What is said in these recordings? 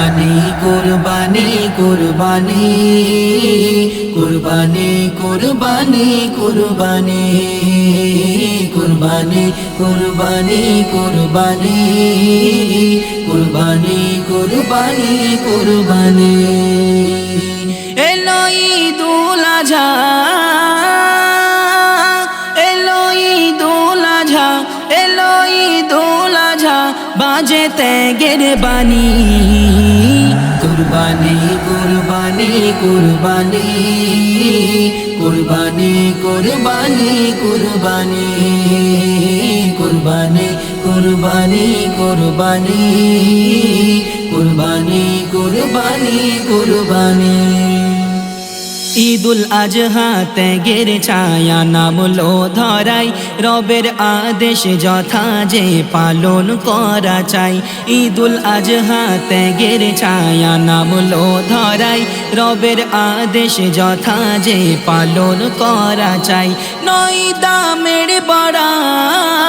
কুরবানি কুরবানি কুরবানি কুরবানি কুরবানি কুরবানি কুরবানি কুরবানি কুরবানি কুরবানি কুরবানি কুরবানি এলো ঈদুল আযহা এলো ঈদুল আযহা এলো ঈদুল আযহা বাজে ত্যাগের বাণী কুরবানি কুরবানি কুরবানি কুরবানি কুরবানি কুরবানি কুরবানি কুরবানি কুরবানি কুরবানি কুরবানি কুরবানি ঈদুল আযহা ত্যাগের ছায়া নামলো ধরাই রবের আদেশ যথা যে পালন করা চাই ঈদুল আযহা ত্যাগের ছায়া নামলো ধরাই রবের আদেশ যথা যে পালন করা চাই নয় দামের বড়াই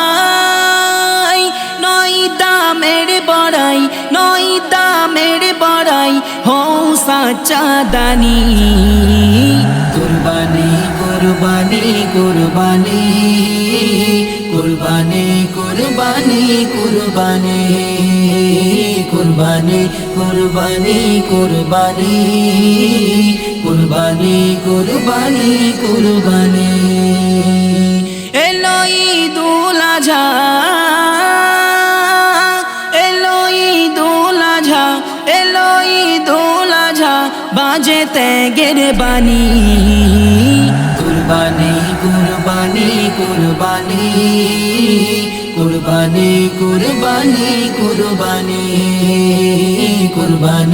নয় দামের বড়াই নয় দামের বড়াই হও সাচ্চা দানি কুরবানি কুরবানি কুরবানি কুরবানি কুরবানি কুরবানি কুরবানি কুরবানি কুরবানি কুরবানি কুরবানি কুরবানি এলো ঈদুল আযহা এলো ঈদুল আযহা এলো ঈদুল আযহা বাজে ত্যাগের বাণী কুরবানি কুরবানি কুরবানি কুরবানি কুরবানি কুরবানি কুরবানি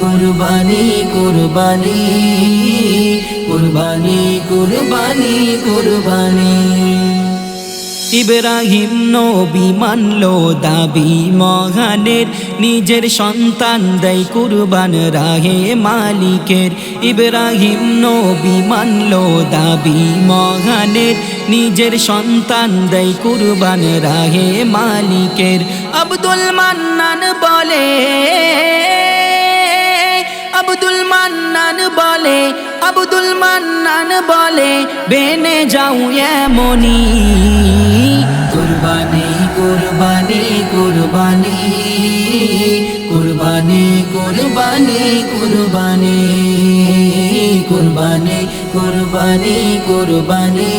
কুরবানি কুরবানি কুরবানি কুরবানি কুরবানি ইব্রাহিম নবী মানলো দাবি মহানের নিজের সন্তান দেয় কুরবান রাহে মালিকের ইব্রাহিম নবী মানলো দাবি মহানের নিজের সন্তান দেয় কুরবান রাহে মালিকের আব্দুল মান্নান বলে আব্দুল মান্নান বলে আব্দুল মান্নান বলে বেনে যাও এমনি কুরবানি কুরবানি কুরবানি কুরবানি কুরবানি কুরবানি কুরবানি কুরবানি কুরবানি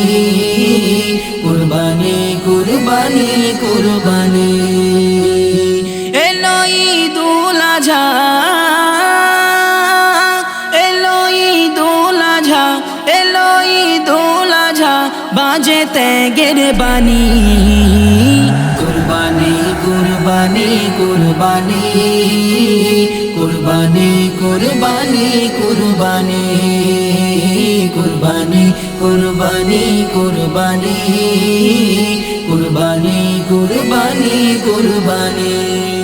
কুরবানি কুরবানি কুরবানি এলো ঈদুল আযহা এলো ঈদুল আযহা এলো ঈদুল আযহা বাজে ত্যাগের বাণী কুরবানি কুরবানি কুরবানি কুরবানি কুরবানি কুরবানি কুরবানি কুরবানি কুরবানি কুরবানি কুরবানি কুরবানি